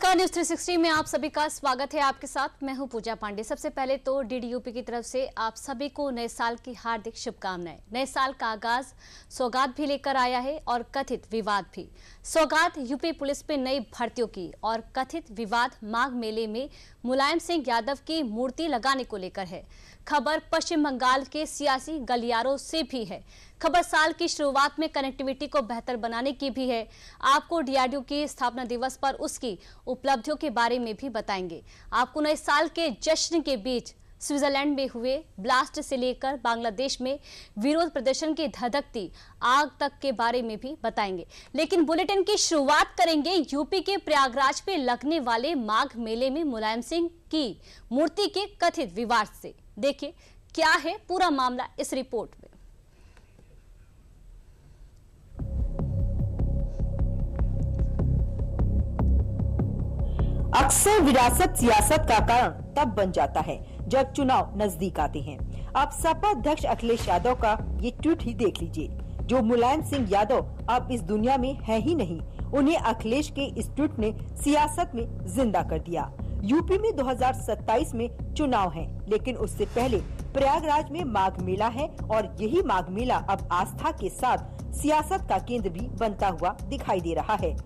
नमस्कार, न्यूज 360 में आप सभी का स्वागत है। आपके साथ मैं हूं पूजा पांडे। सबसे पहले तो डीडीयूपी की तरफ से आप सभी को नए साल की हार्दिक शुभकामनाएं। नए साल का आगाज सौगात भी लेकर आया है और कथित विवाद भी। सौगात यूपी पुलिस में नई भर्तियों की और कथित विवाद माघ मेले में मुलायम सिंह यादव की मूर्ति लगाने को लेकर है। खबर पश्चिम बंगाल के सियासी गलियारों से भी है। खबर साल की शुरुआत में कनेक्टिविटी को बेहतर बनाने की भी है। आपको डीआरडीओ की स्थापना दिवस पर उसकी उपलब्धियों के बारे में भी बताएंगे। आपको नए साल के जश्न के बीच स्विट्जरलैंड में हुए ब्लास्ट से लेकर बांग्लादेश में विरोध प्रदर्शन की धधकती आग तक के बारे में भी बताएंगे। लेकिन बुलेटिन की शुरुआत करेंगे यूपी के प्रयागराज में लगने वाले माघ मेले में मुलायम सिंह की मूर्ति के कथित विवाद से। देखिए क्या है पूरा मामला इस रिपोर्ट में। अक्सर विरासत सियासत का कारण तब बन जाता है जब चुनाव नजदीक आते हैं। अब सपा अध्यक्ष अखिलेश यादव का ये ट्वीट ही देख लीजिए। जो मुलायम सिंह यादव अब इस दुनिया में है ही नहीं, उन्हें अखिलेश के इस ट्वीट ने सियासत में जिंदा कर दिया। यूपी में 2027 में चुनाव है, लेकिन उससे पहले प्रयागराज में माघ मेला है और यही माघ मेला अब आस्था के साथ सियासत का केंद्र भी बनता हुआ दिखाई दे रहा है।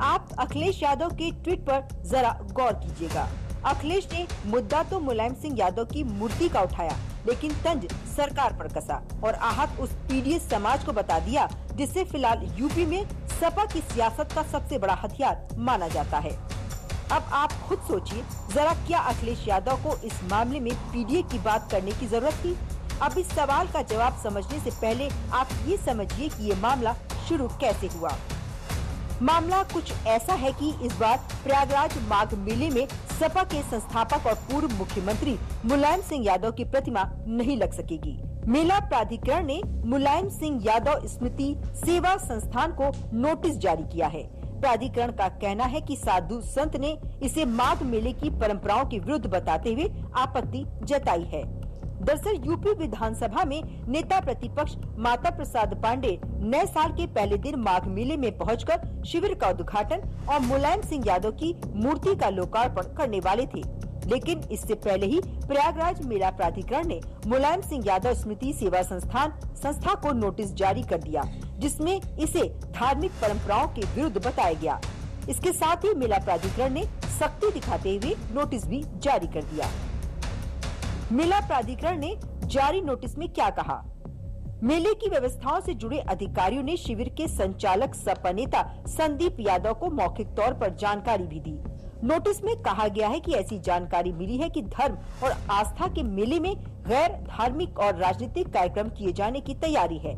आप अखिलेश यादव के ट्वीट पर जरा गौर कीजिएगा। अखिलेश ने मुद्दा तो मुलायम सिंह यादव की मूर्ति का उठाया, लेकिन तंज सरकार पर कसा और आहत उस पीडीएस समाज को बता दिया, जिसे फिलहाल यूपी में सपा की सियासत का सबसे बड़ा हथियार माना जाता है। अब आप खुद सोचिए जरा, क्या अखिलेश यादव को इस मामले में पीडीए की बात करने की जरूरत थी? अब इस सवाल का जवाब समझने से पहले आप ये समझिए कि ये मामला शुरू कैसे हुआ। मामला कुछ ऐसा है कि इस बार प्रयागराज माघ मेले में सपा के संस्थापक और पूर्व मुख्यमंत्री मुलायम सिंह यादव की प्रतिमा नहीं लग सकेगी। मेला प्राधिकरण ने मुलायम सिंह यादव स्मृति सेवा संस्थान को नोटिस जारी किया है। प्राधिकरण का कहना है कि साधु संत ने इसे माघ मेले की परंपराओं के विरुद्ध बताते हुए आपत्ति जताई है। दरअसल यूपी विधानसभा में नेता प्रतिपक्ष माता प्रसाद पांडे नए साल के पहले दिन माघ मेले में पहुंचकर शिविर का उद्घाटन और मुलायम सिंह यादव की मूर्ति का लोकार्पण करने वाले थे, लेकिन इससे पहले ही प्रयागराज मेला प्राधिकरण ने मुलायम सिंह यादव स्मृति सेवा संस्था को नोटिस जारी कर दिया, जिसमें इसे धार्मिक परंपराओं के विरुद्ध बताया गया। इसके साथ ही मेला प्राधिकरण ने सख्ती दिखाते हुए नोटिस भी जारी कर दिया। मेला प्राधिकरण ने जारी नोटिस में क्या कहा? मेले की व्यवस्थाओं से जुड़े अधिकारियों ने शिविर के संचालक सपा नेता संदीप यादव को मौखिक तौर पर जानकारी भी दी। नोटिस में कहा गया है कि ऐसी जानकारी मिली है कि धर्म और आस्था के मेले में गैर धार्मिक और राजनीतिक कार्यक्रम किए जाने की तैयारी है।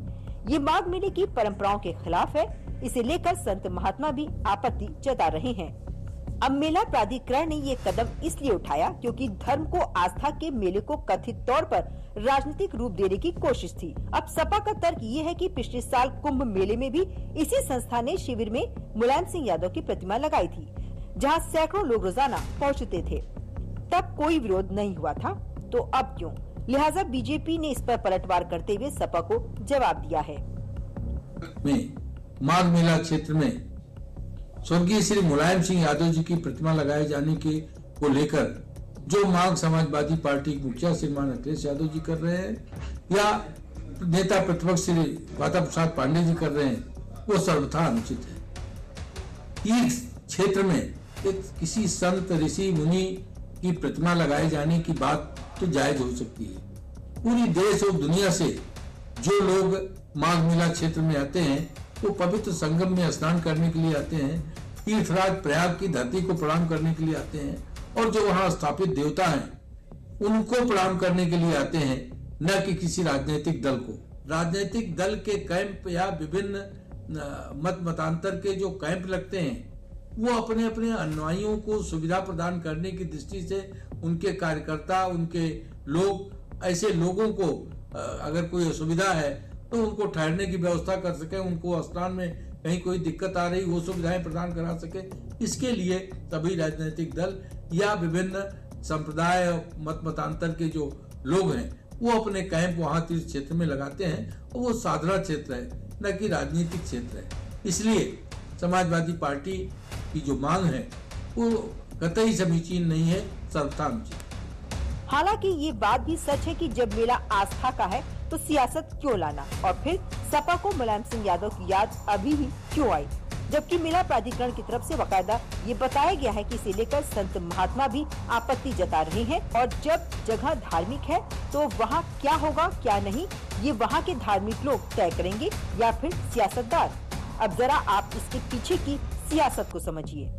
ये माघ मेले की परंपराओं के खिलाफ है। इसे लेकर संत महात्मा भी आपत्ति जता रहे हैं। अब मेला प्राधिकरण ने ये कदम इसलिए उठाया क्योंकि धर्म को आस्था के मेले को कथित तौर पर राजनीतिक रूप देने की कोशिश थी। अब सपा का तर्क ये है कि पिछले साल कुंभ मेले में भी इसी संस्था ने शिविर में मुलायम सिंह यादव की प्रतिमा लगाई थी, जहां सैकड़ों लोग रोजाना पहुंचते थे। तब कोई विरोध नहीं हुआ था, तो अब क्यों? लिहाजा बीजेपी ने इस पर पलटवार करते हुए सपा को जवाब दिया है। माघ मेला क्षेत्र में स्वर्गीय श्री मुलायम सिंह यादव जी की प्रतिमा लगाए जाने के को लेकर जो मांग समाजवादी पार्टी के मुखिया श्रीमान अखिलेश यादव जी कर रहे हैं या नेता प्रतिपक्ष श्री माता प्रसाद पांडे जी कर रहे हैं, वो सर्वथा अनुचित है। इस क्षेत्र में एक किसी संत ऋषि मुनि की प्रतिमा लगाए जाने की बात तो जायज हो सकती है। पूरी देश और दुनिया से जो लोग माघ मेला क्षेत्र में आते हैं वो पवित्र संगम में स्नान करने के लिए आते हैं, तीर्थराज प्रयाग की धरती को प्रणाम करने के लिए आते हैं, और जो वहां स्थापित देवता हैं उनको प्रणाम करने के लिए आते हैं, न कि किसी राजनीतिक दल को। राजनीतिक दल के कैंप या विभिन्न मतांतर के जो कैंप लगते हैं वो अपने अपने अनुयायियों को सुविधा प्रदान करने की दृष्टि से उनके कार्यकर्ता, उनके लोग, ऐसे लोगों को अगर कोई असुविधा है तो उनको ठहरने की व्यवस्था कर सके, उनको स्नान में कहीं कोई दिक्कत आ रही वो सुविधाएं प्रदान करा सके। इसके लिए सभी राजनीतिक दल या विभिन्न संप्रदाय मतांतर के जो लोग हैं वो अपने कैंप वहां तीर्थ क्षेत्र में लगाते हैं, और वो साधारण क्षेत्र है, न कि राजनीतिक क्षेत्र है। इसलिए समाजवादी पार्टी की जो मांग है वो कतई समीचीन नहीं है, सर्वथा। हालांकि ये बात भी सच है कि जब मेला आस्था का है तो सियासत क्यों लाना, और फिर सपा को मुलायम सिंह यादव की याद अभी भी क्यों आई, जबकि मेला प्राधिकरण की तरफ से बाकायदा ये बताया गया है कि इसे लेकर संत महात्मा भी आपत्ति जता रहे हैं, और जब जगह धार्मिक है तो वहाँ क्या होगा क्या नहीं ये वहाँ के धार्मिक लोग तय करेंगे या फिर सियासतदार। अब जरा आप इसके पीछे की सियासत को समझिए।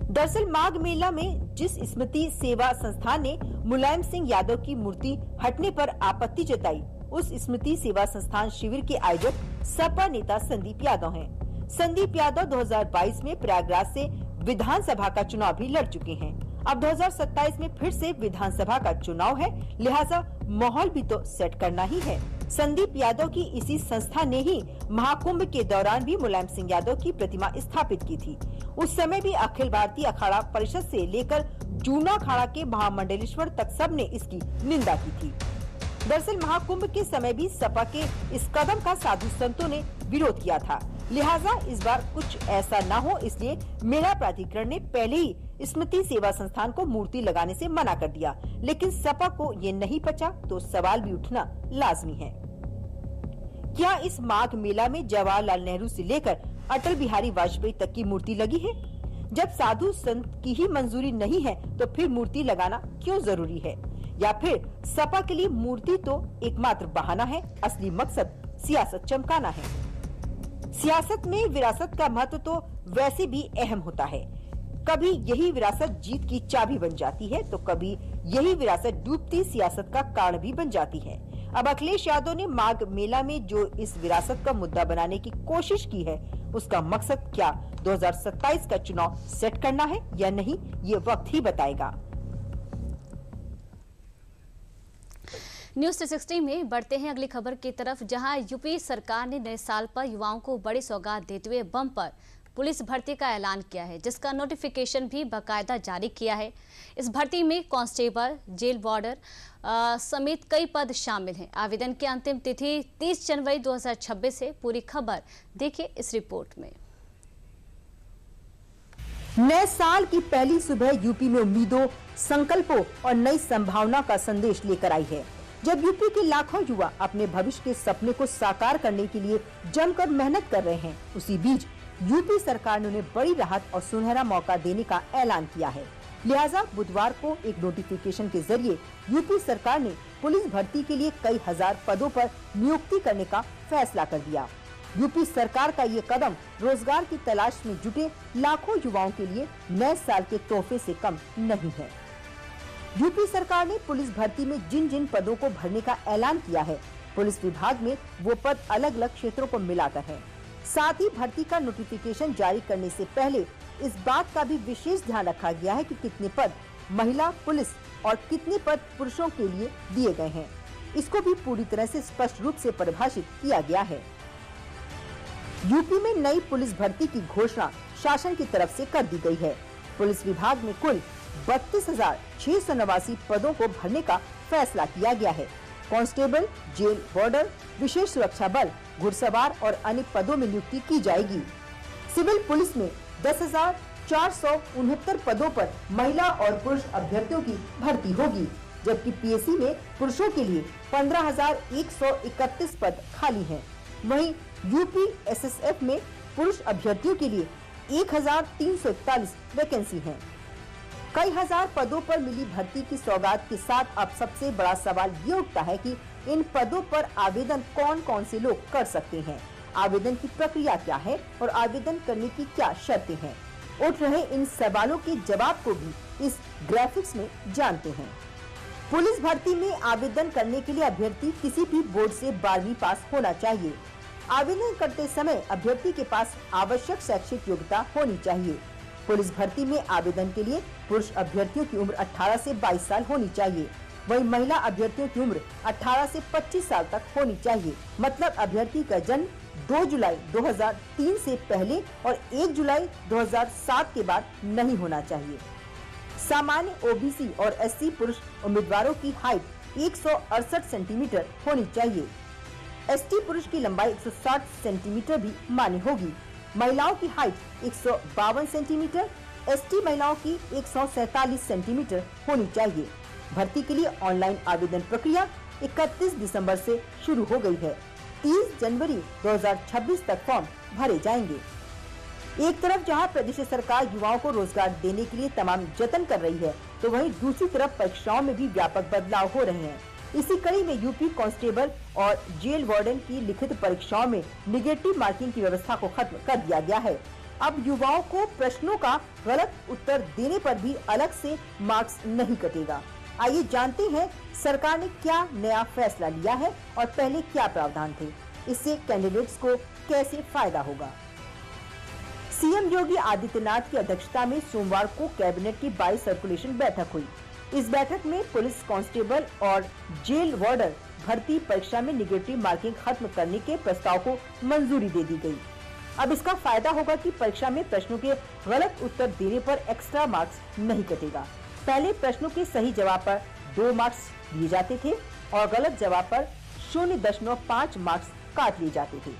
दरअसल माघ मेला में जिस स्मृति सेवा संस्थान ने मुलायम सिंह यादव की मूर्ति हटने पर आपत्ति जताई, उस स्मृति सेवा संस्थान शिविर के आयोजक सपा नेता संदीप यादव हैं। संदीप यादव 2022 में प्रयागराज से विधानसभा का चुनाव भी लड़ चुके हैं। अब 2027 में फिर से विधानसभा का चुनाव है, लिहाजा माहौल भी तो सेट करना ही है। संदीप यादव की इसी संस्था ने ही महाकुंभ के दौरान भी मुलायम सिंह यादव की प्रतिमा स्थापित की थी। उस समय भी अखिल भारतीय अखाड़ा परिषद से लेकर जूना अखाड़ा के महामंडलेश्वर तक सबने इसकी निंदा की थी। दरअसल महाकुंभ के समय भी सपा के इस कदम का साधु संतों ने विरोध किया था, लिहाजा इस बार कुछ ऐसा न हो इसलिए मेला प्राधिकरण ने पहले ही स्मृति सेवा संस्थान को मूर्ति लगाने से मना कर दिया, लेकिन सपा को ये नहीं पचा तो सवाल भी उठना लाजमी है। क्या इस माघ मेला में जवाहरलाल नेहरू से लेकर अटल बिहारी वाजपेयी तक की मूर्ति लगी है? जब साधु संत की ही मंजूरी नहीं है तो फिर मूर्ति लगाना क्यों जरूरी है? या फिर सपा के लिए मूर्ति तो एकमात्र बहाना है, असली मकसद सियासत चमकाना है? सियासत में विरासत का महत्व तो वैसे भी अहम होता है। कभी यही विरासत जीत की चाबी बन जाती है तो कभी यही विरासत डूबती सियासत का कारण भी बन जाती है। अब अखिलेश यादव ने माघ मेला में जो इस विरासत का मुद्दा बनाने की कोशिश की है, उसका मकसद क्या 2027 का चुनाव सेट करना है या नहीं, ये वक्त ही बताएगा। न्यूज 360 में बढ़ते हैं अगली खबर की तरफ, जहां यूपी सरकार ने नए साल पर युवाओं को बड़ी सौगात देते हुए बम पर पुलिस भर्ती का ऐलान किया है, जिसका नोटिफिकेशन भी बाकायदा जारी किया है। इस भर्ती में कांस्टेबल, जेल वार्डर समेत कई पद शामिल हैं। आवेदन की अंतिम तिथि 30 जनवरी 2026 है। पूरी खबर देखिए इस रिपोर्ट में। नए साल की पहली सुबह यूपी में उम्मीदों, संकल्पों और नई संभावना का संदेश लेकर आई है। जब यूपी के लाखों युवा अपने भविष्य के सपने को साकार करने के लिए जमकर मेहनत कर रहे हैं, उसी बीच यूपी सरकार ने उन्हें बड़ी राहत और सुनहरा मौका देने का ऐलान किया है। लिहाजा बुधवार को एक नोटिफिकेशन के जरिए यूपी सरकार ने पुलिस भर्ती के लिए कई हजार पदों पर नियुक्ति करने का फैसला कर दिया। यूपी सरकार का ये कदम रोजगार की तलाश में जुटे लाखों युवाओं के लिए नए साल के तोहफे से कम नहीं है। यूपी सरकार ने पुलिस भर्ती में जिन जिन पदों को भरने का ऐलान किया है, पुलिस विभाग में वो पद अलग अलग क्षेत्रों को मिलाकर है। साथ ही भर्ती का नोटिफिकेशन जारी करने से पहले इस बात का भी विशेष ध्यान रखा गया है कि कितने पद महिला पुलिस और कितने पद पुरुषों के लिए दिए गए हैं। इसको भी पूरी तरह से स्पष्ट रूप से परिभाषित किया गया है। यूपी में नई पुलिस भर्ती की घोषणा शासन की तरफ से कर दी गई है। पुलिस विभाग में कुल 32,689 पदों को भरने का फैसला किया गया है। कांस्टेबल, जेल वार्डर, विशेष सुरक्षा बल, घुड़सवार और अन्य पदों में नियुक्ति की जाएगी। सिविल पुलिस में 10,469 पदों पर महिला और पुरुष अभ्यर्थियों की भर्ती होगी, जबकि पीएससी में पुरुषों के लिए 15,131 पद खाली हैं। वहीं यूपी एसएसएफ में पुरुष अभ्यर्थियों के लिए 1,341 वैकेंसी हैं। कई हजार पदों पर मिली भर्ती की सौगात के साथ अब सबसे बड़ा सवाल ये उठता है कि इन पदों पर आवेदन कौन कौन से लोग कर सकते हैं, आवेदन की प्रक्रिया क्या है और आवेदन करने की क्या शर्तें हैं। उठ रहे इन सवालों के जवाब को भी इस ग्राफिक्स में जानते हैं। पुलिस भर्ती में आवेदन करने के लिए अभ्यर्थी किसी भी बोर्ड से 12वीं पास होना चाहिए। आवेदन करते समय अभ्यर्थी के पास आवश्यक शैक्षिक योग्यता होनी चाहिए। पुलिस भर्ती में आवेदन के लिए पुरुष अभ्यर्थियों की उम्र 18 से 22 साल होनी चाहिए, वहीं महिला अभ्यर्थियों की उम्र 18 से 25 साल तक होनी चाहिए। मतलब अभ्यर्थी का जन्म 2 जुलाई 2003 से पहले और 1 जुलाई 2007 के बाद नहीं होना चाहिए। सामान्य ओबीसी और एससी पुरुष उम्मीदवारों की हाइट 168 सेंटीमीटर होनी चाहिए। एसटी पुरुष की लंबाई 160 सेंटीमीटर भी मान्य होगी। महिलाओं की हाइट 152 सेंटीमीटर, एसटी महिलाओं की 147 सेंटीमीटर होनी चाहिए। भर्ती के लिए ऑनलाइन आवेदन प्रक्रिया 31 दिसंबर से शुरू हो गई है। 30 जनवरी 2026 तक फॉर्म भरे जाएंगे। एक तरफ जहां प्रदेश सरकार युवाओं को रोजगार देने के लिए तमाम जतन कर रही है, तो वहीं दूसरी तरफ परीक्षाओं में भी व्यापक बदलाव हो रहे हैं। इसी कड़ी में यूपी कांस्टेबल और जेल वार्डन की लिखित परीक्षाओं में निगेटिव मार्किंग की व्यवस्था को खत्म कर दिया गया है। अब युवाओं को प्रश्नों का गलत उत्तर देने पर भी अलग से मार्क्स नहीं कटेगा। आइए जानते हैं सरकार ने क्या नया फैसला लिया है और पहले क्या प्रावधान थे। इससे कैंडिडेट्स को कैसे फायदा होगा। सीएम योगी आदित्यनाथ की अध्यक्षता में सोमवार को कैबिनेट की 22 सर्कुलेशन बैठक हुई। इस बैठक में पुलिस कांस्टेबल और जेल वार्डर भर्ती परीक्षा में निगेटिव मार्किंग खत्म करने के प्रस्ताव को मंजूरी दे दी गई। अब इसका फायदा होगा कि परीक्षा में प्रश्नों के गलत उत्तर देने पर एक्स्ट्रा मार्क्स नहीं कटेगा। पहले प्रश्नों के सही जवाब पर 2 मार्क्स दिए जाते थे और गलत जवाब पर 0.5 मार्क्स काट लिए जाते थे।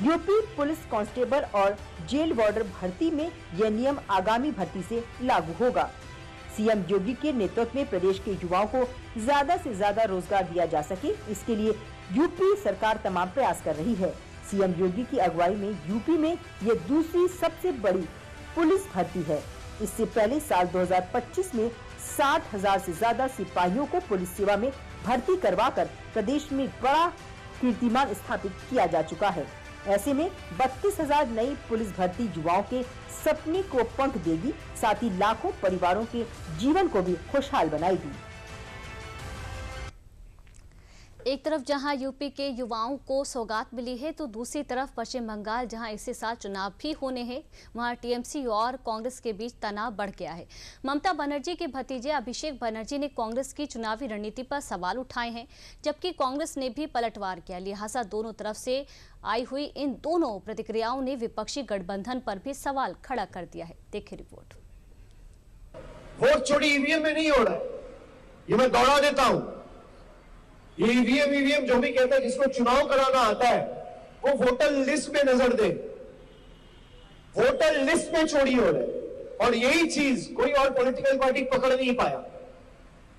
यूपी पुलिस कांस्टेबल और जेल वार्डर भर्ती में यह नियम आगामी भर्ती से लागू होगा। सीएम योगी के नेतृत्व में प्रदेश के युवाओं को ज्यादा से ज्यादा रोजगार दिया जा सके, इसके लिए यूपी सरकार तमाम प्रयास कर रही है। सीएम योगी की अगुवाई में यूपी में ये दूसरी सबसे बड़ी पुलिस भर्ती है। इससे पहले साल 2025 में 60,000 से ज्यादा सिपाहियों को पुलिस सेवा में भर्ती करवाकर प्रदेश में बड़ा कीर्तिमान स्थापित किया जा चुका है। ऐसे में 32,000 नई पुलिस भर्ती युवाओं के सपने को पंख देगी, साथ ही लाखों परिवारों के जीवन को भी खुशहाल बनाएगी। एक तरफ जहां यूपी के युवाओं को सौगात मिली है, तो दूसरी तरफ पश्चिम बंगाल जहां इसी साल चुनाव भी होने हैं, वहां टीएमसी और कांग्रेस के बीच तनाव बढ़ गया है। ममता बनर्जी के भतीजे अभिषेक बनर्जी ने कांग्रेस की चुनावी रणनीति पर सवाल उठाए हैं, जबकि कांग्रेस ने भी पलटवार किया। लिहाजा दोनों तरफ से आई हुई इन दोनों प्रतिक्रियाओं ने विपक्षी गठबंधन पर भी सवाल खड़ा कर दिया है। देखिए रिपोर्ट। वोट चोरी ईवीएम में नहीं हो रहा है, ये मैं दौड़ा देता हूं। ये ईवीएम जो भी कहता है जिसको चुनाव कराना आता है, वो वोटर लिस्ट में नजर दे। वोटर लिस्ट में चोरी हो रहा है और यही चीज कोई और पॉलिटिकल पार्टी पकड़ नहीं पाया।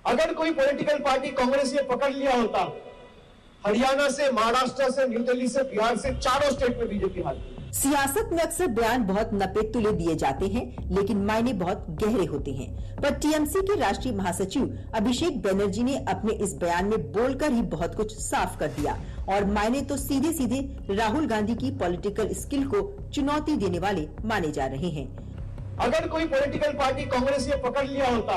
अगर कोई पॉलिटिकल पार्टी कांग्रेस ने पकड़ लिया होता, हरियाणा से, महाराष्ट्र से, न्यू दिल्ली से, बिहार से, चारों स्टेट में बीजेपी हारती। सियासत में अक्सर बयान बहुत नपे तुले दिए जाते हैं, लेकिन मायने बहुत गहरे होते हैं। पर टीएमसी के राष्ट्रीय महासचिव अभिषेक बनर्जी ने अपने इस बयान में बोलकर ही बहुत कुछ साफ कर दिया और मायने तो सीधे सीधे राहुल गांधी की पॉलिटिकल स्किल को चुनौती देने वाले माने जा रहे हैं। अगर कोई पॉलिटिकल पार्टी कांग्रेस ने पकड़ लिया होता,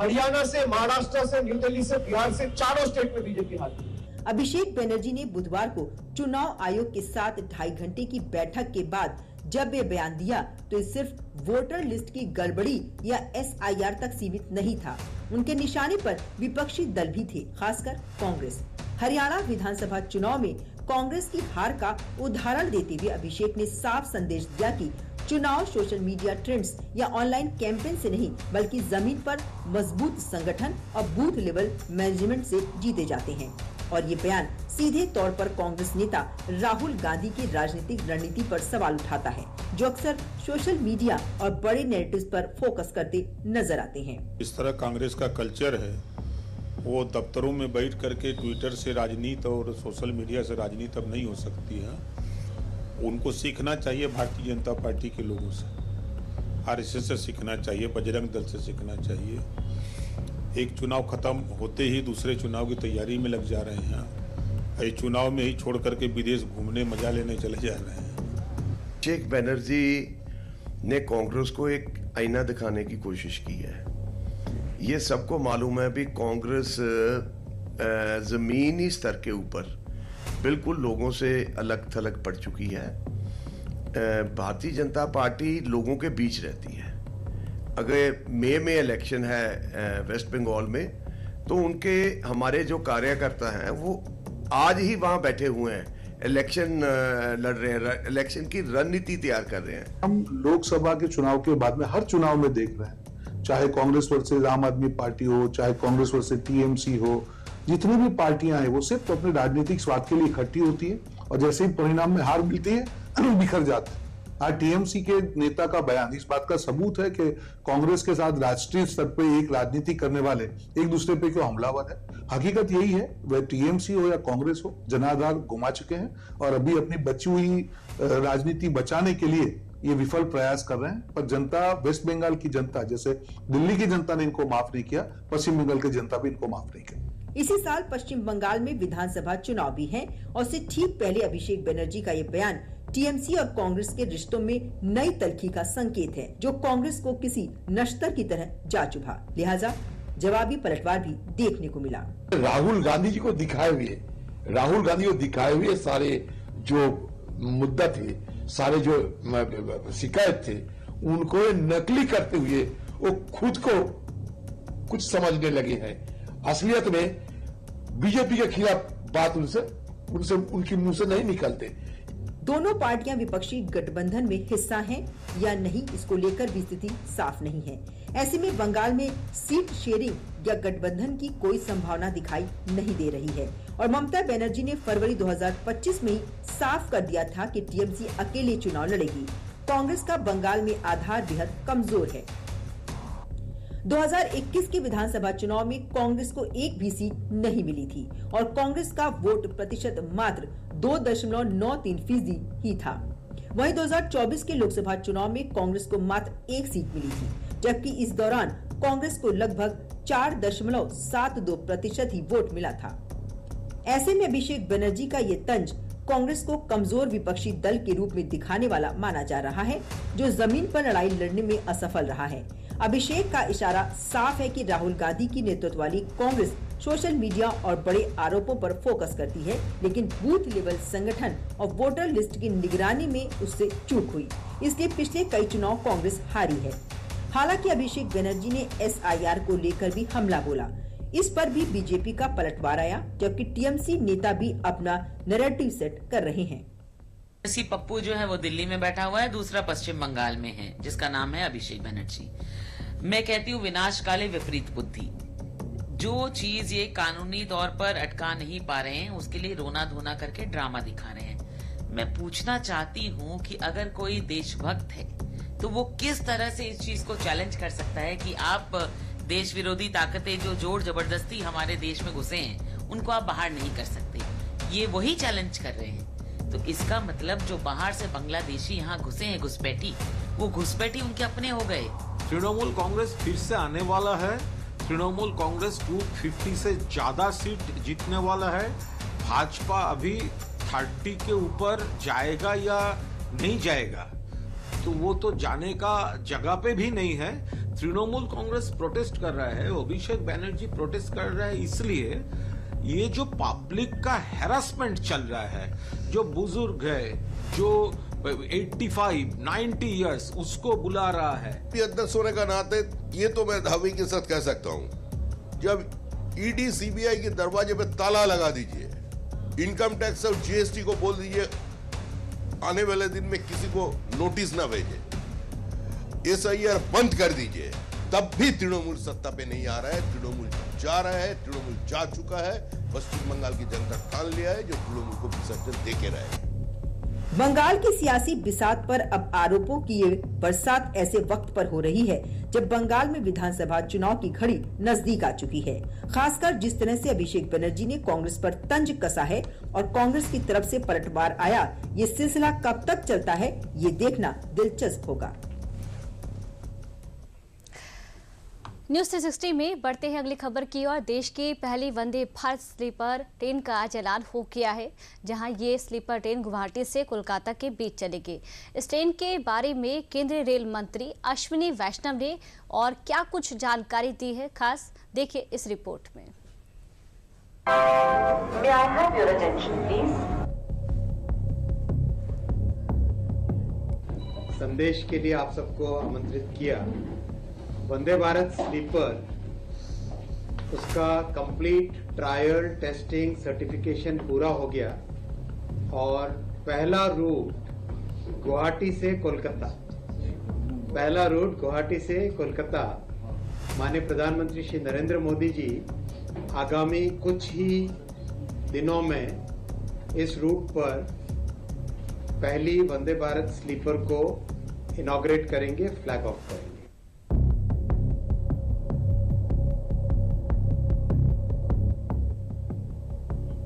हरियाणा से, महाराष्ट्र से, न्यू दिल्ली से, बिहार से, चारों स्टेट में बीजेपी हारती। अभिषेक बनर्जी ने बुधवार को चुनाव आयोग के साथ 2.5 घंटे की बैठक के बाद जब ये बयान दिया, तो ये सिर्फ वोटर लिस्ट की गड़बड़ी या एसआईआर तक सीमित नहीं था। उनके निशाने पर विपक्षी दल भी थे, खासकर कांग्रेस। हरियाणा विधानसभा चुनाव में कांग्रेस की हार का उदाहरण देते हुए अभिषेक ने साफ संदेश दिया कि चुनाव सोशल मीडिया ट्रेंड्स या ऑनलाइन कैंपेन से नहीं, बल्कि जमीन पर मजबूत संगठन और बूथ लेवल मैनेजमेंट से जीते जाते हैं। और ये बयान सीधे तौर पर कांग्रेस नेता राहुल गांधी की राजनीतिक रणनीति पर सवाल उठाता है, जो अक्सर सोशल मीडिया और बड़े नैरेटिव्स पर फोकस करते नजर आते हैं। इस तरह कांग्रेस का कल्चर है, वो दफ्तरों में बैठ करके ट्विटर से राजनीति और सोशल मीडिया से राजनीति अब नहीं हो सकती है। उनको सीखना चाहिए भारतीय जनता पार्टी के लोगों से, आरएसएस से सीखना चाहिए, बजरंग दल से सीखना चाहिए। एक चुनाव खत्म होते ही दूसरे चुनाव की तैयारी में लग जा रहे हैं। ये चुनाव में ही छोड़ करके विदेश घूमने मजा लेने चले जा रहे हैं। अभिषेक बनर्जी ने कांग्रेस को एक आईना दिखाने की कोशिश की है। ये सबको मालूम है भी कांग्रेस जमीनी स्तर के ऊपर बिल्कुल लोगों से अलग थलग पड़ चुकी है। भारतीय जनता पार्टी लोगों के बीच रहती है। अगर मई में इलेक्शन है वेस्ट बंगाल में, तो उनके हमारे जो कार्यकर्ता हैं वो आज ही वहां बैठे हुए हैं, इलेक्शन लड़ रहे हैं, इलेक्शन की रणनीति तैयार कर रहे हैं। हम लोकसभा के चुनाव के बाद में हर चुनाव में देख रहे हैं, चाहे कांग्रेस वर्सेस आम आदमी पार्टी हो, चाहे कांग्रेस वर्सेस टीएमसी हो, जितनी भी पार्टियां हैं वो सिर्फ अपने राजनीतिक स्वार्थ के लिए इकट्ठी होती है और जैसे ही परिणाम में हार मिलती है बिखर जाते हैं। आज टीएमसी के नेता का बयान इस बात का सबूत है कि कांग्रेस के साथ राष्ट्रीय स्तर पे एक राजनीति करने वाले एक दूसरे पे क्यों हमलावर है। हकीकत यही है, वह टीएमसी हो या कांग्रेस हो, जनाधार घुमा चुके हैं और अभी अपनी बची हुई राजनीति बचाने के लिए ये विफल प्रयास कर रहे हैं। पर जनता, वेस्ट बंगाल की जनता, जैसे दिल्ली की जनता ने इनको माफ नहीं किया, पश्चिम बंगाल की जनता भी इनको माफ नहीं किया। इसी साल पश्चिम बंगाल में विधानसभा चुनाव भी हैं और उससे ठीक पहले अभिषेक बनर्जी का ये बयान टीएमसी और कांग्रेस के रिश्तों में नई तलखी का संकेत है, जो कांग्रेस को किसी नश्तर की तरह जा चुभा। लिहाजा जवाबी पलटवार भी देखने को मिला। राहुल गांधी जी को दिखाए हुए सारे जो मुद्दा थे, सारे जो शिकायत थे, उनको नकली करते हुए वो खुद को कुछ समझने लगे हैं। असलियत में बीजेपी के खिलाफ बात उनके मुंह से नहीं निकलते। दोनों पार्टियां विपक्षी गठबंधन में हिस्सा हैं या नहीं, इसको लेकर भी स्थिति साफ नहीं है। ऐसे में बंगाल में सीट शेयरिंग या गठबंधन की कोई संभावना दिखाई नहीं दे रही है और ममता बनर्जी ने फरवरी 2025 में ही साफ कर दिया था कि टीएमसी अकेले चुनाव लड़ेगी। कांग्रेस का बंगाल में आधार बेहद कमजोर है। 2021 के विधानसभा चुनाव में कांग्रेस को एक भी सीट नहीं मिली थी और कांग्रेस का वोट प्रतिशत मात्र 2.93% ही था। वहीं 2024 के लोकसभा चुनाव में कांग्रेस को मात्र एक सीट मिली थी, जबकि इस दौरान कांग्रेस को लगभग 4.72% ही वोट मिला था। ऐसे में अभिषेक बनर्जी का ये तंज कांग्रेस को कमजोर विपक्षी दल के रूप में दिखाने वाला माना जा रहा है, जो जमीन पर लड़ाई लड़ने में असफल रहा है। अभिषेक का इशारा साफ है कि राहुल गांधी की नेतृत्व वाली कांग्रेस सोशल मीडिया और बड़े आरोपों पर फोकस करती है, लेकिन बूथ लेवल संगठन और वोटर लिस्ट की निगरानी में उससे चूक हुई, इसलिए पिछले कई चुनाव कांग्रेस हारी है। हालांकि अभिषेक बनर्जी ने SIR को लेकर भी हमला बोला, इस पर भी बीजेपी का पलटवार आया, जबकि टीएमसी नेता भी अपना नैरेटिव सेट कर रहे हैं। पप्पू जो है वो दिल्ली में बैठा हुआ है, दूसरा पश्चिम बंगाल में है, जिसका नाम है अभिषेक बनर्जी। मैं कहती हूँ विनाश काले विपरीत बुद्धि। जो चीज ये कानूनी तौर पर अटका नहीं पा रहे हैं, उसके लिए रोना धोना करके ड्रामा दिखा रहे हैं। मैं पूछना चाहती हूँ कि अगर कोई देशभक्त है तो वो किस तरह से इस चीज को चैलेंज कर सकता है कि आप देश विरोधी ताकतें जो जोर जबरदस्ती हमारे देश में घुसे हैं, उनको आप बाहर नहीं कर सकते। ये वही चैलेंज कर रहे हैं। तो इसका मतलब जो बाहर से बांग्लादेशी यहाँ घुसे हैं, घुसपैठी, वो घुसपैठी उनके अपने हो गए। तृणमूल कांग्रेस फिर से आने वाला है। तृणमूल कांग्रेस 250 से ज्यादा सीट जीतने वाला है। भाजपा अभी 30 के ऊपर जाएगा या नहीं जाएगा, तो वो तो जाने का जगह पे भी नहीं है। तृणमूल कांग्रेस प्रोटेस्ट कर रहा है, अभिषेक बनर्जी प्रोटेस्ट कर रहा है, इसलिए ये जो पब्लिक का हैरासमेंट चल रहा है, जो बुजुर्ग है, जो 85-90 इयर्स, उसको बुला रहा है। अध्यक्ष होने का नाते ये तो मैं दावे के साथ कह सकता हूं, जब ईडी CBI के दरवाजे पे ताला लगा दीजिए, इनकम टैक्स और GST को बोल दीजिए आने वाले दिन में किसी को नोटिस ना भेजे, SIR बंद कर दीजिए, तब भी तृणमूल सत्ता पे नहीं आ रहा है। तृणमूल जा रहा है, तृणमूल जा चुका है। पश्चिम बंगाल की जनता ठान लिया है जो तृणमूल को विसर्जन देके रहे। बंगाल की सियासी बिसात पर अब आरोपों की ये बरसात ऐसे वक्त पर हो रही है जब बंगाल में विधानसभा चुनाव की घड़ी नजदीक आ चुकी है। खासकर जिस तरह से अभिषेक बनर्जी ने कांग्रेस पर तंज कसा है और कांग्रेस की तरफ से पलटवार आया, ये सिलसिला कब तक चलता है, ये देखना दिलचस्प होगा। न्यूज 360 में बढ़ते हैं अगली खबर की ओर। देश की पहली वंदे भारत स्लीपर ट्रेन का आज ऐलान हो गया है, जहां ये स्लीपर ट्रेन गुवाहाटी से कोलकाता के बीच चलेगी। इस ट्रेन के बारे में केंद्रीय रेल मंत्री अश्विनी वैष्णव ने और क्या कुछ जानकारी दी है, खास देखिए इस रिपोर्ट में। May I have your attention, please? संदेश के लिए आप सबको आमंत्रित किया। वंदे भारत स्लीपर, उसका कंप्लीट ट्रायल टेस्टिंग सर्टिफिकेशन पूरा हो गया और पहला रूट गुवाहाटी से कोलकाता माननीय प्रधानमंत्री श्री नरेंद्र मोदी जी आगामी कुछ ही दिनों में इस रूट पर पहली वंदे भारत स्लीपर को इनॉग्रेट करेंगे, फ्लैग ऑफ करेंगे।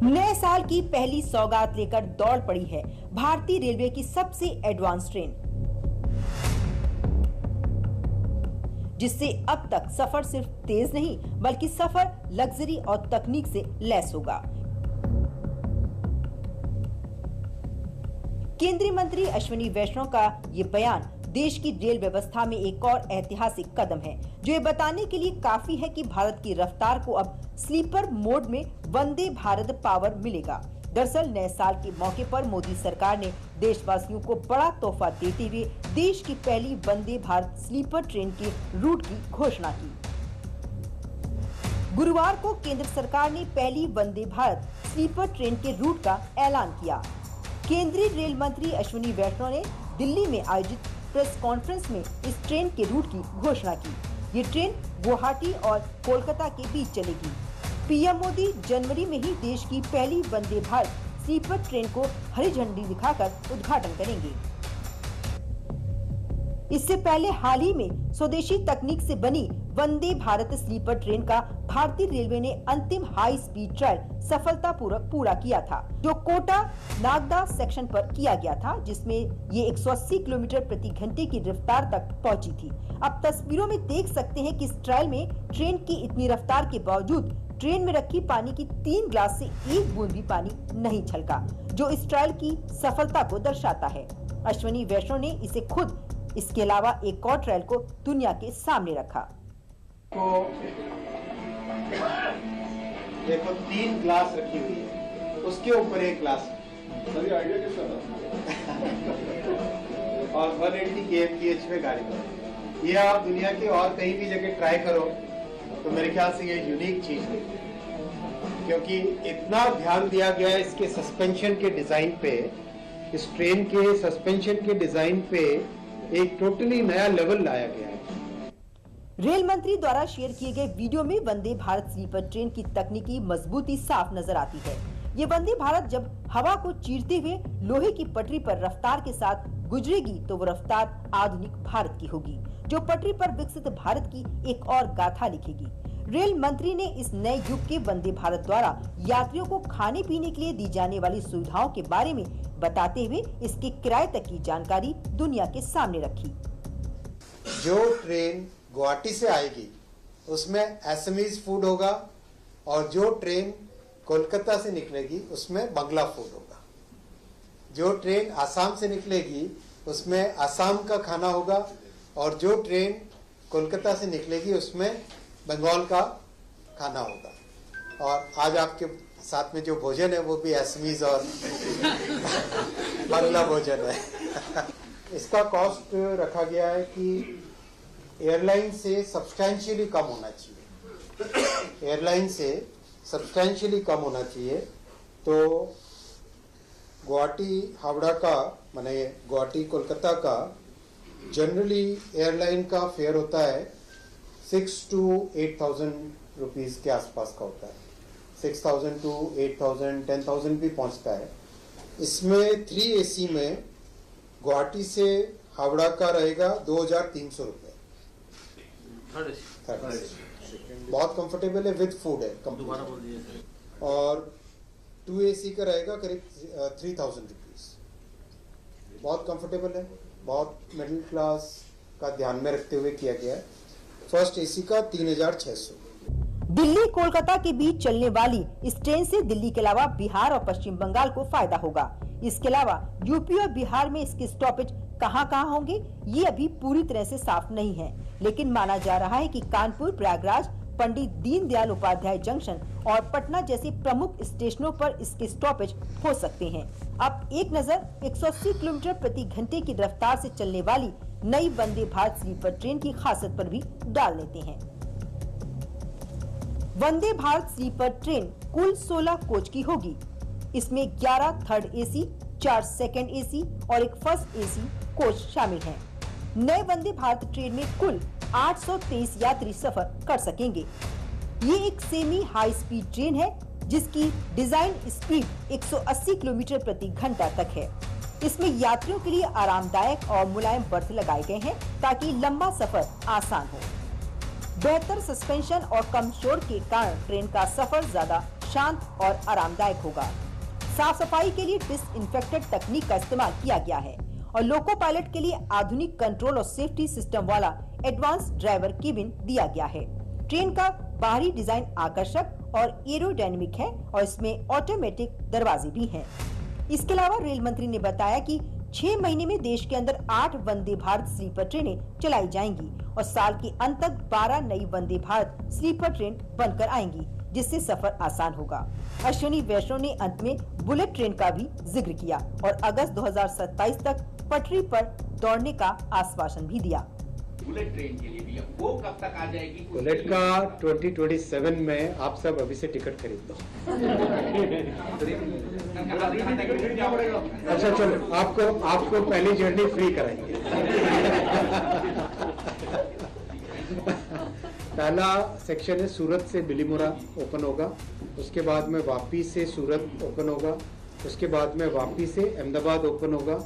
नए साल की पहली सौगात लेकर दौड़ पड़ी है भारतीय रेलवे की सबसे एडवांस ट्रेन, जिससे अब तक सफर सिर्फ तेज नहीं बल्कि सफर लग्जरी और तकनीक से लैस होगा। केंद्रीय मंत्री अश्विनी वैष्णव का ये बयान देश की रेल व्यवस्था में एक और ऐतिहासिक कदम है, जो ये बताने के लिए काफी है कि भारत की रफ्तार को अब स्लीपर मोड में वंदे भारत पावर मिलेगा। दरअसल नए साल के मौके पर मोदी सरकार ने देशवासियों को बड़ा तोहफा देते हुए देश की पहली वंदे भारत स्लीपर ट्रेन के रूट की घोषणा की। गुरुवार को केंद्र सरकार ने पहली वंदे भारत स्लीपर ट्रेन के रूट का ऐलान किया। केंद्रीय रेल मंत्री अश्विनी वैष्णव ने दिल्ली में आयोजित प्रेस कॉन्फ्रेंस में इस ट्रेन के रूट की घोषणा की। ये ट्रेन गुवाहाटी और कोलकाता के बीच चलेगी। पीएम मोदी जनवरी में ही देश की पहली वंदे भारत स्लीपर ट्रेन को हरी झंडी दिखाकर उद्घाटन करेंगे। इससे पहले हाल ही में स्वदेशी तकनीक से बनी वंदे भारत स्लीपर ट्रेन का भारतीय रेलवे ने अंतिम हाई स्पीड ट्रायल सफलतापूर्वक पूरा किया था, जो कोटा नागदा सेक्शन पर किया गया था, जिसमें ये 180 किलोमीटर प्रति घंटे की रफ्तार तक पहुंची थी। अब तस्वीरों में देख सकते हैं कि इस ट्रायल में ट्रेन की इतनी रफ्तार के बावजूद ट्रेन में रखी पानी की 3 ग्लास से 1 बूंद भी पानी नहीं छलका, जो इस ट्रायल की सफलता को दर्शाता है। अश्विनी वैष्णव ने इसे खुद इसके अलावा एक और ट्रायल को दुनिया के सामने रखा। तो देखो 3 ग्लास रखी हुई है, उसके ऊपर 1 ग्लास आइडिया कैसा और 180 kmph पे गाड़ी करो। ये आप दुनिया के और कहीं भी जगह ट्राई करो तो मेरे ख्याल से ये यूनिक चीज है, क्योंकि इतना ध्यान दिया गया है इसके सस्पेंशन के डिजाइन पे, इस ट्रेन के सस्पेंशन के डिजाइन पे एक टोटली नया लेवल लाया गया है। रेल मंत्री द्वारा शेयर किए गए वीडियो में वंदे भारत स्लीपर ट्रेन की तकनीकी मजबूती साफ नजर आती है। ये वंदे भारत जब हवा को चीरते हुए लोहे की पटरी पर रफ्तार के साथ गुजरेगी तो वो रफ्तार आधुनिक भारत की होगी, जो पटरी पर विकसित भारत की एक और गाथा लिखेगी। रेल मंत्री ने इस नए युग के वंदे भारत द्वारा यात्रियों को खाने पीने के लिए दी जाने वाली सुविधाओं के बारे में बताते हुए इसके किराए तक की जानकारी दुनिया के सामने रखी। जो ट्रेन गुवाहाटी से आएगी उसमें एसएमईज फूड होगा और जो ट्रेन कोलकाता से निकलेगी उसमें बंगला फूड होगा। जो ट्रेन आसाम से निकलेगी उसमें आसाम का खाना होगा और जो ट्रेन कोलकाता से निकलेगी उसमें बंगाल का खाना होगा। और आज आपके साथ में जो भोजन है वो भी एसमीज और बांग्ला भोजन है। इसका कॉस्ट रखा गया है कि एयरलाइन से सब्सटैंशियली कम होना चाहिए, एयरलाइन से सब्सटैंशियली कम होना चाहिए। तो गुवाहाटी हावड़ा का माने गुवाहाटी कोलकाता का जनरली एयरलाइन का फेयर होता है 6 to 8,000 रुपीस के आसपास का होता है। 6,000 to 8,000 10,000 भी पहुंचता है। इसमें 3 AC में गुवाहाटी से हावड़ा का रहेगा 2,300 रुपये। बहुत कंफर्टेबल है, विद फूड है कंप्लीट। और 2 AC का रहेगा करीब 3,000 रुपीस। बहुत कंफर्टेबल है, बहुत मिडिल क्लास का ध्यान में रखते हुए किया गया है। फर्स्ट AC का 3,600। दिल्ली कोलकाता के बीच चलने वाली इस ट्रेन से दिल्ली के अलावा बिहार और पश्चिम बंगाल को फायदा होगा। इसके अलावा यूपी और बिहार में इसके स्टॉपेज कहां-कहां होंगे ये अभी पूरी तरह से साफ नहीं है, लेकिन माना जा रहा है कि कानपुर, प्रयागराज, पंडित दीनदयाल उपाध्याय जंक्शन और पटना जैसे प्रमुख स्टेशनों पर इसके स्टॉपेज हो सकते हैं। अब एक नजर 180 किलोमीटर प्रति घंटे की रफ्तार से चलने वाली नई वंदे भारत स्लीपर ट्रेन की खासियत पर भी डाल लेते हैं। वंदे भारत स्लीपर ट्रेन कुल 16 कोच की होगी। इसमें 11 थर्ड AC, 4 सेकंड AC और एक फर्स्ट AC कोच शामिल हैं। नए वंदे भारत ट्रेन में कुल 823 यात्री सफर कर सकेंगे। ये एक सेमी हाई स्पीड ट्रेन है जिसकी डिजाइन स्पीड 180 किलोमीटर प्रति घंटा तक है। इसमें यात्रियों के लिए आरामदायक और मुलायम बर्थ लगाए गए हैं ताकि लंबा सफर आसान हो। बेहतर सस्पेंशन और कम शोर के कारण ट्रेन का सफर ज्यादा शांत और आरामदायक होगा। साफ सफाई के लिए डिसइंफेक्टेड तकनीक का इस्तेमाल किया गया है और लोको पायलट के लिए आधुनिक कंट्रोल और सेफ्टी सिस्टम वाला एडवांस ड्राइवर केबिन दिया गया है। ट्रेन का बाहरी डिजाइन आकर्षक और एरोडायनेमिक है और इसमें ऑटोमेटिक दरवाजे भी हैं। इसके अलावा रेल मंत्री ने बताया कि 6 महीने में देश के अंदर 8 वंदे भारत स्लीपर ट्रेनें चलाई जाएंगी और साल के अंत तक 12 नई वंदे भारत स्लीपर ट्रेन बनकर आएंगी, जिससे सफर आसान होगा। अश्विनी वैष्णव ने अंत में बुलेट ट्रेन का भी जिक्र किया और अगस्त 2027 तक पटरी पर दौड़ने का आश्वासन भी दिया। बुलेट ट्रेन के लिए भी वो कब तक आ जाएगी? बुलेट का 2027 में आप सब अभी से टिकट खरीद लो। अच्छा चलो, आपको पहली जर्नी फ्री कराएंगे। पहला सेक्शन है सूरत से बिलीमोरा ओपन होगा, उसके बाद में वापी से सूरत ओपन होगा, उसके बाद में वापी से अहमदाबाद ओपन होगा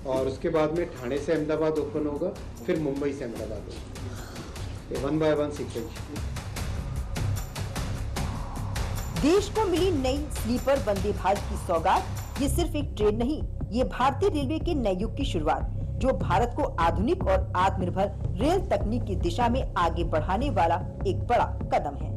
और उसके बाद में ठाणे से अहमदाबाद ओपन होगा, फिर मुंबई से अहमदाबाद होगा। 1 बाय 1 सीक्वेंस। देश को मिली नई स्लीपर वंदे भारत की सौगात। ये सिर्फ एक ट्रेन नहीं, ये भारतीय रेलवे के नए युग की शुरुआत, जो भारत को आधुनिक और आत्मनिर्भर रेल तकनीक की दिशा में आगे बढ़ाने वाला एक बड़ा कदम है।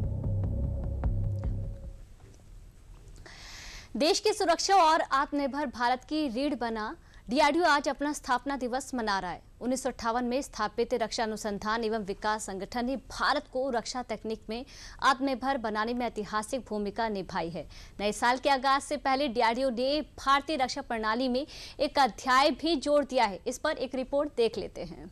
देश की सुरक्षा और आत्मनिर्भर भारत की रीढ़ बना डीआरडीओ आज अपना स्थापना दिवस मना रहा है। 1958 में स्थापित रक्षा अनुसंधान एवं विकास संगठन ने भारत को रक्षा तकनीक में आत्मनिर्भर बनाने में ऐतिहासिक भूमिका निभाई है। नए साल के आगाज से पहले डीआरडीओ ने भारतीय रक्षा प्रणाली में एक अध्याय भी जोड़ दिया है। इस पर एक रिपोर्ट देख लेते हैं।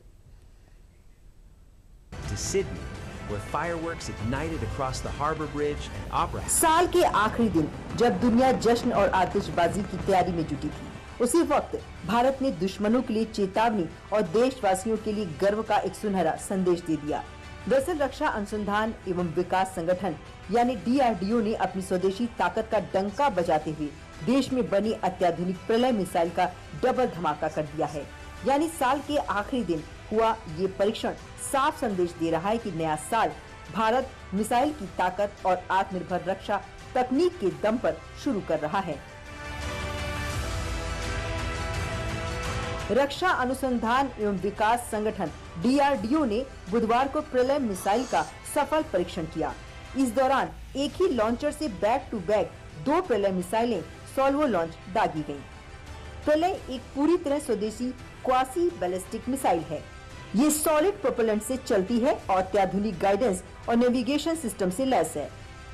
साल के आखिरी दिन जब दुनिया जश्न और आतिशबाजी की तैयारी में जुटी थी, उसी वक्त भारत ने दुश्मनों के लिए चेतावनी और देशवासियों के लिए गर्व का एक सुनहरा संदेश दे दिया। दरअसल रक्षा अनुसंधान एवं विकास संगठन यानी डीआरडीओ ने अपनी स्वदेशी ताकत का डंका बजाते हुए देश में बनी अत्याधुनिक प्रलय मिसाइल का डबल धमाका कर दिया है। यानी साल के आखिरी दिन हुआ ये परीक्षण साफ संदेश दे रहा है कि नया साल भारत मिसाइल की ताकत और आत्मनिर्भर रक्षा तकनीक के दम पर शुरू कर रहा है। रक्षा अनुसंधान एवं विकास संगठन डीआरडीओ ने बुधवार को प्रलय मिसाइल का सफल परीक्षण किया। इस दौरान एक ही लॉन्चर से बैक टू बैक 2 प्रलय मिसाइलें सॉल्वो लॉन्च दागी गयी। प्रलय एक पूरी तरह स्वदेशी क्वासी बैलिस्टिक मिसाइल है। ये सॉलिड प्रोपेलेंट से चलती है और अत्याधुनिक गाइडेंस और नेविगेशन सिस्टम से लैस है,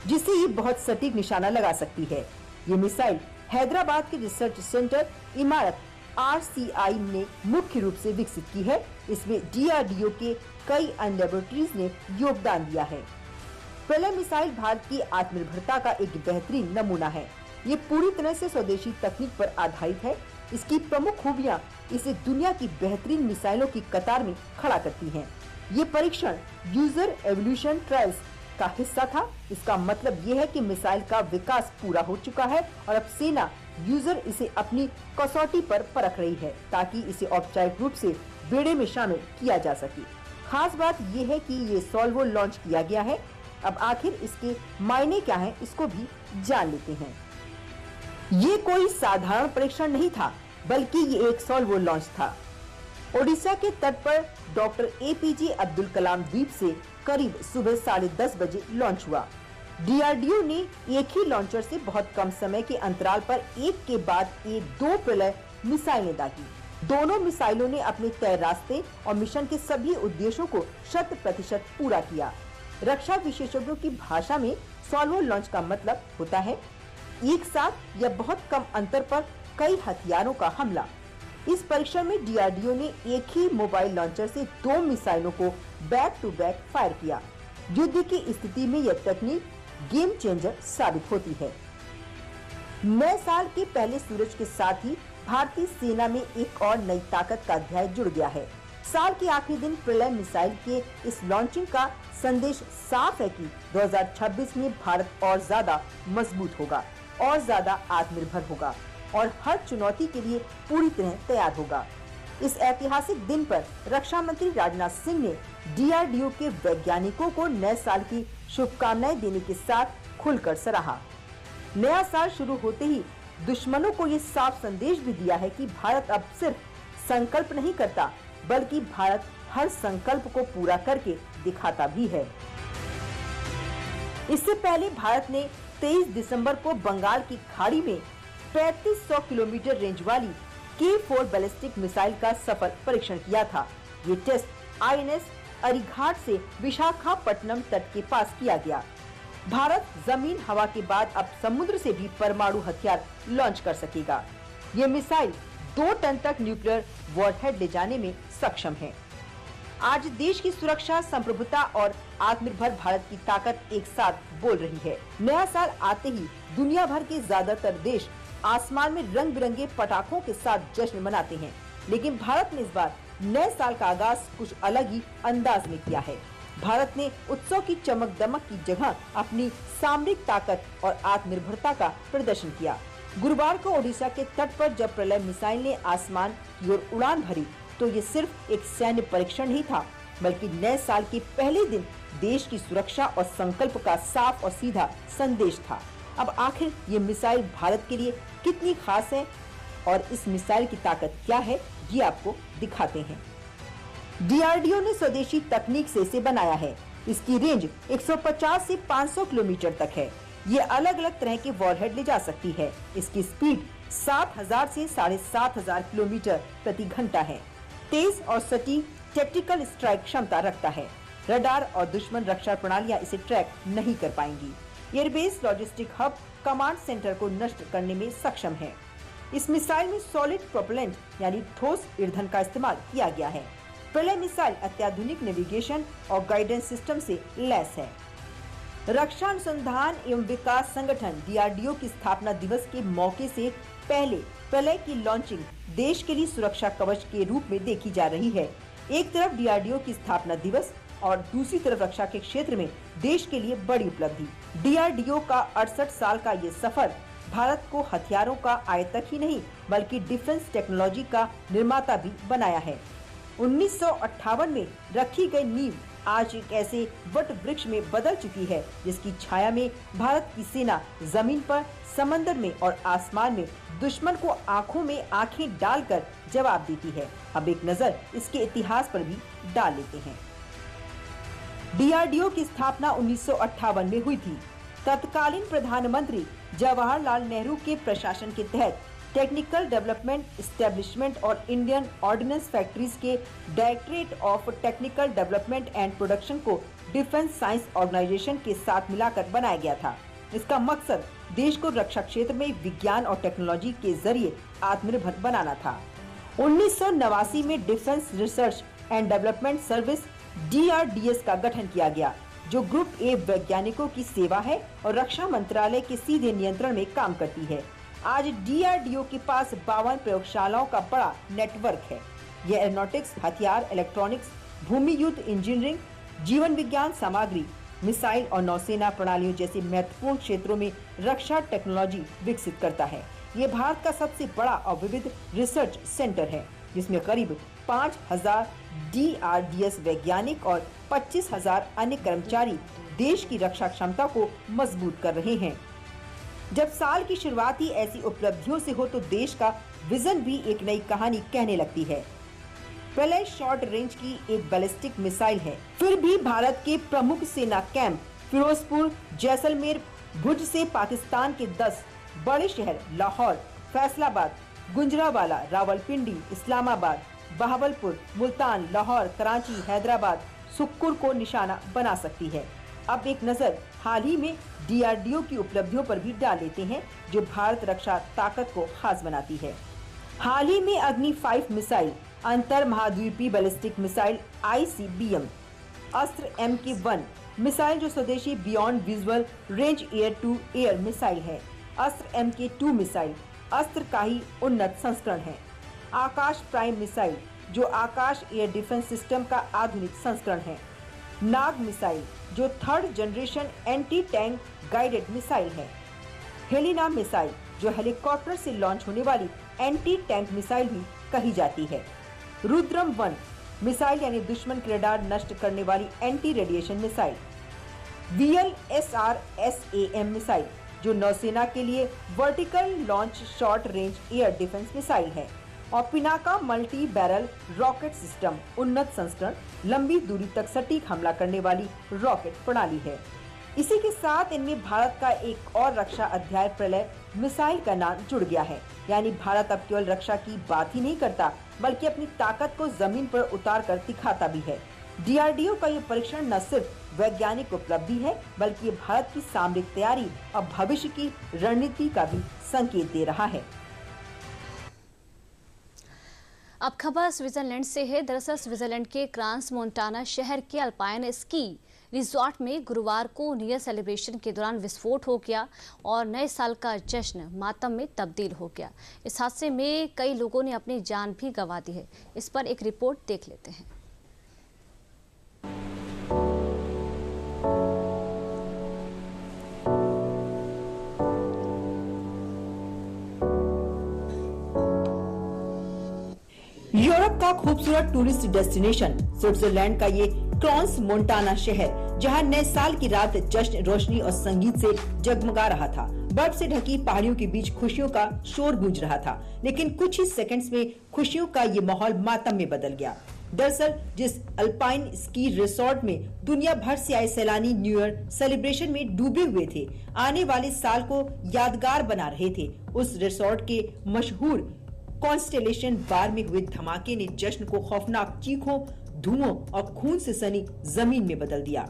जिससे ये बहुत सटीक निशाना लगा सकती है। ये मिसाइल हैदराबाद के रिसर्च सेंटर इमारत RCI ने मुख्य रूप से विकसित की है। इसमें डीआरडीओ के कई अन्य लैबोरेटरीज ने योगदान दिया है। प्रलय मिसाइल भारत की आत्मनिर्भरता का एक बेहतरीन नमूना है। ये पूरी तरह से स्वदेशी तकनीक पर आधारित है। इसकी प्रमुख खूबियां इसे दुनिया की बेहतरीन मिसाइलों की कतार में खड़ा करती हैं। ये परीक्षण यूजर एवोल्यूशन ट्रायल्स का हिस्सा था। इसका मतलब ये है कि मिसाइल का विकास पूरा हो चुका है और अब सेना यूजर इसे अपनी कसौटी पर परख रही है ताकि इसे औपचारिक रूप से बेड़े में शामिल किया जा सके। खास बात यह है कि ये सॉल्वो लॉन्च किया गया है। अब आखिर इसके मायने क्या हैं, इसको भी जान लेते हैं। ये कोई साधारण परीक्षण नहीं था, बल्कि ये एक सॉल्वो लॉन्च था। ओडिशा के तट पर डॉक्टर APJ अब्दुल कलाम द्वीप से करीब सुबह 10:30 बजे लॉन्च हुआ। डीआरडीओ ने एक ही लॉन्चर से बहुत कम समय के अंतराल पर एक के बाद एक 2 प्रलय मिसाइलें दागी। दोनों मिसाइलों ने अपने तय रास्ते और मिशन के सभी उद्देश्यों को 100% पूरा किया। रक्षा विशेषज्ञों की भाषा में सॉल्वो लॉन्च का मतलब होता है एक साथ या बहुत कम अंतर पर कई हथियारों का हमला। इस परीक्षण में डीआरडीओ ने एक ही मोबाइल लॉन्चर से 2 मिसाइलों को बैक टू बैक फायर किया। युद्ध की स्थिति में यह तकनीक गेम चेंजर साबित होती है। नए साल के पहले सूरज के साथ ही भारतीय सेना में एक और नई ताकत का अध्याय जुड़ गया है। साल के आखिरी दिन प्रलय मिसाइल के इस लॉन्चिंग का संदेश साफ है कि 2026 में भारत और ज्यादा मजबूत होगा और ज्यादा आत्मनिर्भर होगा और हर चुनौती के लिए पूरी तरह तैयार होगा। इस ऐतिहासिक दिन पर रक्षा मंत्री राजनाथ सिंह ने DRDO के वैज्ञानिकों को नए साल की शुभकामनाएं देने के साथ खुलकर सराहा। नया साल शुरू होते ही दुश्मनों को ये साफ संदेश भी दिया है कि भारत अब सिर्फ संकल्प नहीं करता, बल्कि भारत हर संकल्प को पूरा करके दिखाता भी है। इससे पहले भारत ने 23 दिसंबर को बंगाल की खाड़ी में 3500 किलोमीटर रेंज वाली K4 बैलिस्टिक मिसाइल का सफल परीक्षण किया था। ये टेस्ट INS अरिघाट से विशाखापट्टनम तट के पास किया गया। भारत जमीन हवा के बाद अब समुद्र से भी परमाणु हथियार लॉन्च कर सकेगा। ये मिसाइल 2 टन तक न्यूक्लियर वॉरहेड ले जाने में सक्षम है। आज देश की सुरक्षा, संप्रभुता और आत्मनिर्भर भारत की ताकत एक साथ बोल रही है। नया साल आते ही दुनिया भर के ज्यादातर देश आसमान में रंग बिरंगे पटाखों के साथ जश्न मनाते हैं, लेकिन भारत ने इस बार नए साल का आगाज कुछ अलग ही अंदाज में किया है। भारत ने उत्सव की चमक दमक की जगह अपनी सामरिक ताकत और आत्मनिर्भरता का प्रदर्शन किया। गुरुवार को ओडिशा के तट पर जब प्रलय मिसाइल ने आसमान की ओर उड़ान भरी, तो ये सिर्फ एक सैन्य परीक्षण नहीं था, बल्कि नए साल के पहले दिन देश की सुरक्षा और संकल्प का साफ और सीधा संदेश था। अब आखिर ये मिसाइल भारत के लिए कितनी खास है और इस मिसाइल की ताकत क्या है, ये आपको दिखाते हैं। DRDO ने स्वदेशी तकनीक से इसे बनाया है। इसकी रेंज 150 से 500 किलोमीटर तक है। ये अलग अलग तरह के वॉरहेड ले जा सकती है। इसकी स्पीड 7000 से 7500 किलोमीटर प्रति घंटा है। तेज और सटीक टैक्टिकल स्ट्राइक क्षमता रखता है। रडार और दुश्मन रक्षा प्रणालियां इसे ट्रैक नहीं कर पाएंगी। Airbase logistic hub command centre को नष्ट करने में सक्षम है। इस मिसाइल में सॉलिड प्रोपेलेंट यानी ठोस ईंधन का इस्तेमाल किया गया है। प्रलय मिसाइल अत्याधुनिक नेविगेशन और गाइडेंस सिस्टम से लैस है। रक्षा अनुसंधान एवं विकास संगठन DRDO की स्थापना दिवस के मौके से पहले प्रलय की लॉन्चिंग देश के लिए सुरक्षा कवच के रूप में देखी जा रही है। एक तरफ DRDO की स्थापना दिवस और दूसरी तरफ रक्षा के क्षेत्र में देश के लिए बड़ी उपलब्धि। DRDO का 68 साल का ये सफर भारत को हथियारों का आयातक ही नहीं, बल्कि डिफेंस टेक्नोलॉजी का निर्माता भी बनाया है। 1958 में रखी गई नींव आज एक ऐसे वट वृक्ष में बदल चुकी है, जिसकी छाया में भारत की सेना जमीन पर, समंदर में और आसमान में दुश्मन को आंखों में आंखें डालकर जवाब देती है। अब एक नजर इसके इतिहास पर भी डाल लेते हैं। DRDO की स्थापना 1958 में हुई थी। तत्कालीन प्रधानमंत्री जवाहरलाल नेहरू के प्रशासन के तहत टेक्निकल डेवलपमेंट एस्टेब्लिशमेंट और इंडियन ऑर्डिनेंस फैक्ट्रीज के directorate of technical development and production को डिफेंस साइंस ऑर्गेनाइजेशन के साथ मिलाकर बनाया गया था। इसका मकसद देश को रक्षा क्षेत्र में विज्ञान और टेक्नोलॉजी के जरिए आत्मनिर्भर बनाना था। 1989 में defence research and development service DRDS का गठन किया गया, जो ग्रुप A वैज्ञानिकों की सेवा है और रक्षा मंत्रालय के सीधे नियंत्रण में काम करती है। आज DRDO के पास 52 प्रयोगशालाओं का बड़ा नेटवर्क है। यह एरोनॉटिक्स, हथियार, इलेक्ट्रॉनिक्स, भूमि युद्ध इंजीनियरिंग, जीवन विज्ञान सामग्री, मिसाइल और नौसेना प्रणालियों जैसे महत्वपूर्ण क्षेत्रों में रक्षा टेक्नोलॉजी विकसित करता है। ये भारत का सबसे बड़ा और विविध रिसर्च सेंटर है, जिसमें करीब 5000 DRDS वैज्ञानिक और 25,000 अन्य कर्मचारी देश की रक्षा क्षमता को मजबूत कर रहे हैं। जब साल की शुरुआत ही ऐसी उपलब्धियों से हो, तो देश का विजन भी एक नई कहानी कहने लगती है। प्रलय शॉर्ट रेंज की एक बैलिस्टिक मिसाइल है, फिर भी भारत के प्रमुख सेना कैंप फिरोजपुर, जैसलमेर, भुज से पाकिस्तान के 10 बड़े शहर लाहौर, फैसलाबाद, गुजरांवाला, रावलपिंडी, इस्लामाबाद, बहावलपुर, मुल्तान, लाहौर, कराची, हैदराबाद, सुक्कुर को निशाना बना सकती है। अब एक नजर हाल ही में DRDO की उपलब्धियों पर भी डाल लेते हैं, जो भारत रक्षा ताकत को खास बनाती है। हाल ही में अग्नि 5 मिसाइल, अंतर महाद्वीपीय बैलिस्टिक मिसाइल ICBM, अस्त्र MK1 मिसाइल जो स्वदेशी beyond visual range air to air missile है, अस्त्र MK2 मिसाइल अस्त्र का ही उन्नत संस्करण है, आकाश प्राइम मिसाइल जो आकाश एयर डिफेंस सिस्टम का आधुनिक संस्करण है, नाग मिसाइल जो 3rd generation anti tank guided missile है, हेलिना मिसाइल जो हेलीकॉप्टर से लॉन्च होने वाली एंटी टैंक मिसाइल भी कही जाती है। रुद्रम 1 मिसाइल यानी दुश्मन के रडार नष्ट करने वाली anti radiation missile. VLSR-SAM missile जो नौसेना के लिए vertical launch short range air defence missile है। और Pinaka multi barrel rocket system उन्नत संस्करण लंबी दूरी तक सटीक हमला करने वाली रॉकेट प्रणाली है। इसी के साथ इनमें भारत का एक और रक्षा अध्याय प्रलय मिसाइल का नाम जुड़ गया है। यानी भारत अब केवल रक्षा की बात ही नहीं करता बल्कि अपनी ताकत को जमीन पर उतार कर दिखाता भी है। DRDO का ये परीक्षण न सिर्फ वैज्ञानिक उपलब्धि है बल्कि ये भारत की सामरिक तैयारी और भविष्य की रणनीति का भी संकेत दे रहा है। अब खबर स्विट्जरलैंड से है। दरअसल स्विट्जरलैंड के क्रांस मोंटाना शहर के अल्पाइन स्की रिजॉर्ट में गुरुवार को न्यू ईयर सेलिब्रेशन के दौरान विस्फोट हो गया और नए साल का जश्न मातम में तब्दील हो गया। इस हादसे में कई लोगों ने अपनी जान भी गंवा दी है। इस पर एक रिपोर्ट देख लेते हैं। यूरोप का खूबसूरत टूरिस्ट डेस्टिनेशन स्विट्जरलैंड का ये क्रांस मोंटाना शहर जहां नए साल की रात जश्न रोशनी और संगीत से जगमगा रहा था। बर्फ से ढकी पहाड़ियों के बीच खुशियों का शोर गूंज रहा था, लेकिन कुछ ही सेकंड्स में खुशियों का ये माहौल मातम में बदल गया। दरअसल जिस अल्पाइन स्की रिसोर्ट में दुनिया भर से आए सैलानी न्यू ईयर सेलिब्रेशन में डूबे हुए थे, आने वाले साल को यादगार बना रहे थे, उस रिसोर्ट के मशहूर कॉन्स्टेलेशन बार में हुए धमाके ने जश्न को खौफनाक चीखों, धुओं और खून से सनी जमीन में बदल दिया।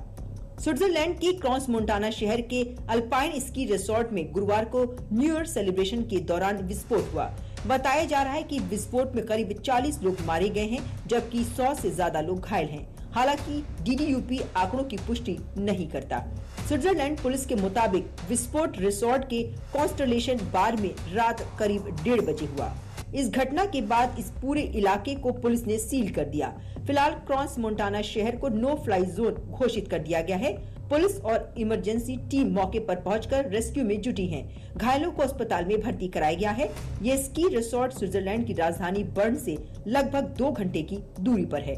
स्विट्जरलैंड के क्रांस मोंटाना शहर के अल्पाइन स्की रिसोर्ट में गुरुवार को न्यू ईयर सेलिब्रेशन के दौरान विस्फोट हुआ। बताया जा रहा है कि विस्फोट में करीब 40 लोग मारे गए हैं जबकि 100 से ज्यादा लोग घायल हैं। हालांकि DDUP आंकड़ों की पुष्टि नहीं करता। स्विट्जरलैंड पुलिस के मुताबिक विस्फोट रिसोर्ट के कॉन्स्टेलेशन बार में रात करीब 1:30 बजे हुआ। इस घटना के बाद इस पूरे इलाके को पुलिस ने सील कर दिया। फिलहाल क्रांस मोंटाना शहर को नो फ्लाई जोन घोषित कर दिया गया है। पुलिस और इमरजेंसी टीम मौके पर पहुंचकर रेस्क्यू में जुटी हैं। घायलों को अस्पताल में भर्ती कराया गया है। ये स्की रिसोर्ट स्विट्जरलैंड की राजधानी बर्न से लगभग 2 घंटे की दूरी पर है।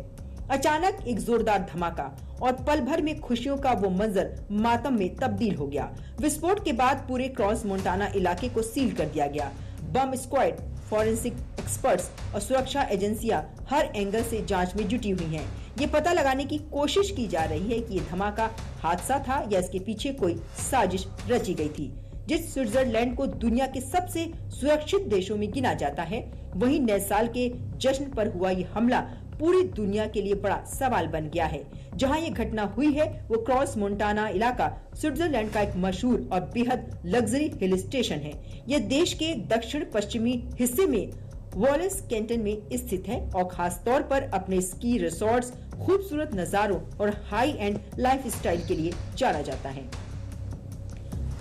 अचानक एक जोरदार धमाका और पल भर में खुशियों का वो मंजर मातम में तब्दील हो गया। विस्फोट के बाद पूरे क्रांस मोंटाना इलाके को सील कर दिया गया। बम स्क्वाड, फॉरेंसिक एक्सपर्ट्स और सुरक्षा एजेंसियां हर एंगल से जांच में जुटी हुई हैं। ये पता लगाने की कोशिश की जा रही है कि ये धमाका हादसा था या इसके पीछे कोई साजिश रची गई थी। जिस स्विट्जरलैंड को दुनिया के सबसे सुरक्षित देशों में गिना जाता है, वहीं नए साल के जश्न पर हुआ ये हमला पूरी दुनिया के लिए बड़ा सवाल बन गया है। जहां ये घटना हुई है वो क्रांस मोंटाना इलाका स्विट्जरलैंड का एक मशहूर और बेहद लग्जरी हिल स्टेशन है। यह देश के दक्षिण पश्चिमी हिस्से में वॉलेस कैंटन में स्थित है और खास तौर पर अपने स्की रिसोर्ट्स, खूबसूरत नजारों और हाई एंड लाइफ स्टाइल के लिए जाना जाता है।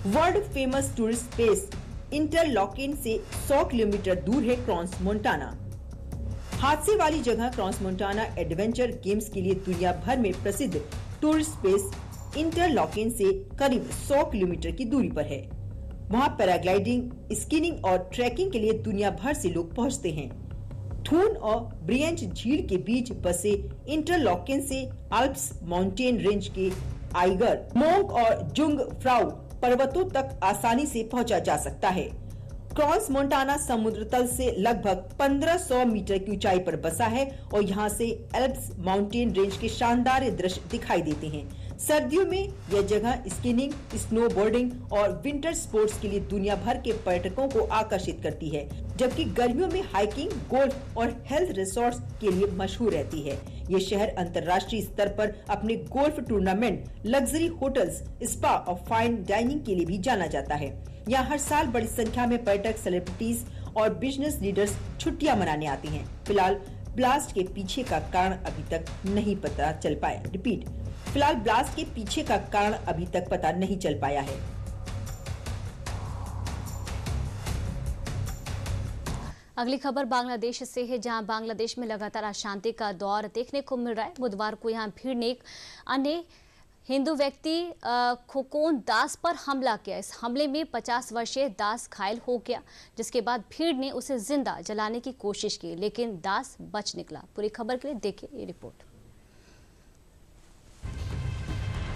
वर्ल्ड फेमस टूरिस्ट प्लेस इंटरलॉकेन से 100 किलोमीटर दूर है क्रांस मोंटाना। हादसे वाली जगह क्रांस मोंटाना एडवेंचर गेम्स के लिए दुनिया भर में प्रसिद्ध टूरिस्ट प्लेस इंटरलॉकेन से करीब 100 किलोमीटर की दूरी पर है। वहां पैराग्लाइडिंग, स्कीइंग और ट्रैकिंग के लिए दुनिया भर से लोग पहुंचते हैं। थून और ब्रियंच झील के बीच बसे इंटरलॉकेन से आल्प्स माउंटेन रेंज के आइगर, मोंक और जुंग फ्राउ पर्वतों तक आसानी से पहुंचा जा सकता है। क्रांस मोंटाना समुद्र तल से लगभग 1500 मीटर की ऊंचाई पर बसा है और यहाँ से एल्प्स माउंटेन रेंज के शानदार दृश्य दिखाई देते हैं। सर्दियों में यह जगह स्कीइंग, स्नोबोर्डिंग और विंटर स्पोर्ट्स के लिए दुनिया भर के पर्यटकों को आकर्षित करती है, जबकि गर्मियों में हाइकिंग, गोल्फ और हेल्थ रिसोर्ट्स के लिए मशहूर रहती है। ये शहर अंतर्राष्ट्रीय स्तर पर अपने golf tournament, luxury hotels, spa और फाइन डाइनिंग के लिए भी जाना जाता है। यहाँ हर साल बड़ी संख्या में पर्यटक, सेलिब्रिटीज और बिजनेस लीडर्स छुट्टियां मनाने आते हैं। फिलहाल ब्लास्ट के पीछे का कारण अभी तक नहीं पता चल पाया। फिलहाल ब्लास्ट के पीछे का कारण अभी तक पता नहीं चल पाया है। अगली खबर बांग्लादेश से है, जहां बांग्लादेश में लगातार अशांति का दौर देखने को मिल रहा है। बुधवार को यहां भीड़ ने एक अन्य हिंदू व्यक्ति खोकोन दास पर हमला किया। इस हमले में 50 वर्षीय दास घायल हो गया, जिसके बाद भीड़ ने उसे जिंदा जलाने की कोशिश की, लेकिन दास बच निकला। पूरी खबर के लिए देखिए ये रिपोर्ट।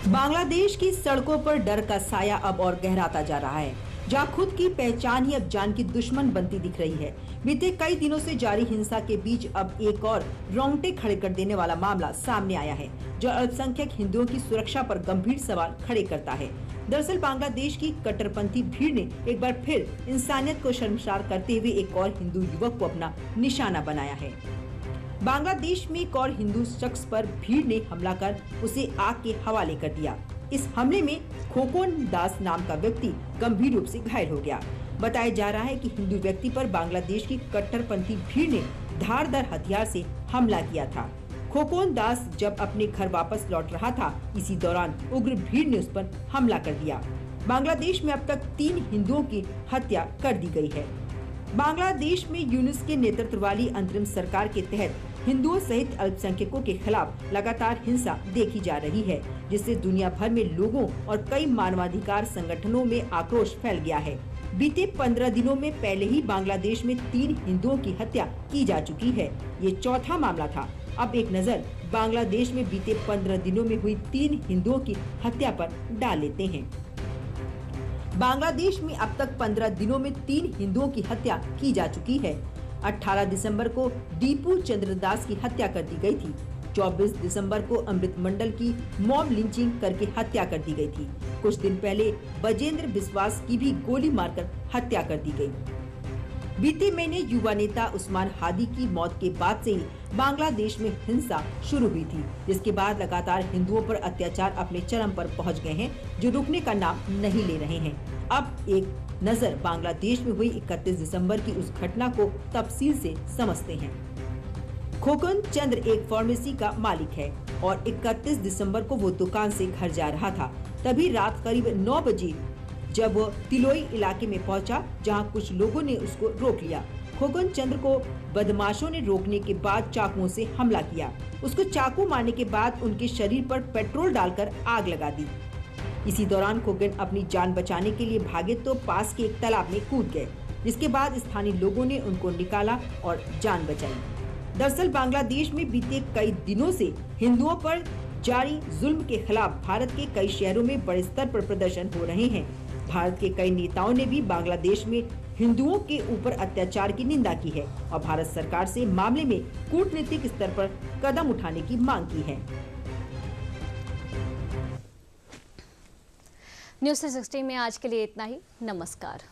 बांग्लादेश की सड़कों पर डर का साया अब और गहराता जा रहा है, जहां खुद की पहचान ही अब जान की दुश्मन बनती दिख रही है। बीते कई दिनों से जारी हिंसा के बीच अब एक और रोंगटे खड़े कर देने वाला मामला सामने आया है, जो अल्पसंख्यक हिंदुओं की सुरक्षा पर गंभीर सवाल खड़े करता है। दरअसल बांग्लादेश की कट्टरपंथी भीड़ ने एक बार फिर इंसानियत को शर्मसार करते हुए एक और हिंदू युवक को अपना निशाना बनाया है। बांग्लादेश में एक और हिंदू शख्स पर भीड़ ने हमला कर उसे आग के हवाले कर दिया। इस हमले में खोकोन दास नाम का व्यक्ति गंभीर रूप से घायल हो गया। बताया जा रहा है कि हिंदू व्यक्ति पर बांग्लादेश की कट्टरपंथी भीड़ ने धारदार हथियार से हमला किया था। खोकोन दास जब अपने घर वापस लौट रहा था, इसी दौरान उग्र भीड़ ने उस पर हमला कर दिया। बांग्लादेश में अब तक 3 हिंदुओं की हत्या कर दी गई है। बांग्लादेश में यूनुस के नेतृत्व वाली अंतरिम सरकार के तहत हिंदुओं सहित अल्पसंख्यकों के खिलाफ लगातार हिंसा देखी जा रही है, जिससे दुनिया भर में लोगों और कई मानवाधिकार संगठनों में आक्रोश फैल गया है। बीते 15 दिनों में पहले ही बांग्लादेश में 3 हिंदुओं की हत्या की जा चुकी है। ये चौथा मामला था। अब एक नजर बांग्लादेश में बीते 15 दिनों में हुई 3 हिंदुओं की हत्या पर डाल लेते हैं। बांग्लादेश में अब तक 15 दिनों में 3 हिंदुओं की हत्या की जा चुकी है। 18 दिसंबर को दीपू चंद्रदास की हत्या कर दी गई थी। 24 दिसंबर को अमृत मंडल की मॉब लिंचिंग करके हत्या कर दी गई थी। कुछ दिन पहले बजेंद्र बिस्वास की भी गोली मारकर हत्या कर दी गई। बीते महीने युवा नेता उस्मान हादी की मौत के बाद से ही बांग्लादेश में हिंसा शुरू हुई थी, जिसके बाद लगातार हिंदुओं पर अत्याचार अपने चरम पर पहुंच गए हैं, जो रुकने का नाम नहीं ले रहे हैं। अब एक नजर बांग्लादेश में हुई 31 दिसंबर की उस घटना को तफसील से समझते हैं। खोकोन चंद्र एक फार्मेसी का मालिक है और 31 दिसंबर को वो दुकान से घर जा रहा था। तभी रात करीब 9 बजे जब वो तिलोई इलाके में पहुंचा, जहां कुछ लोगों ने उसको रोक लिया। खोकोन चंद्र को बदमाशों ने रोकने के बाद चाकुओं से हमला किया। उसको चाकू मारने के बाद उनके शरीर पर पेट्रोल डालकर आग लगा दी। इसी दौरान खोकोन अपनी जान बचाने के लिए भागे तो पास के एक तालाब में कूद गए, जिसके बाद स्थानीय लोगों ने उनको निकाला और जान बचाई। दरअसल बांग्लादेश में बीते कई दिनों से हिंदुओं पर जारी जुल्म के खिलाफ भारत के कई शहरों में बड़े स्तर पर प्रदर्शन हो रहे हैं। भारत के कई नेताओं ने भी बांग्लादेश में हिंदुओं के ऊपर अत्याचार की निंदा की है और भारत सरकार से मामले में कूटनीतिक स्तर पर कदम उठाने की मांग की है। न्यूज़ 360 में आज के लिए इतना ही। नमस्कार।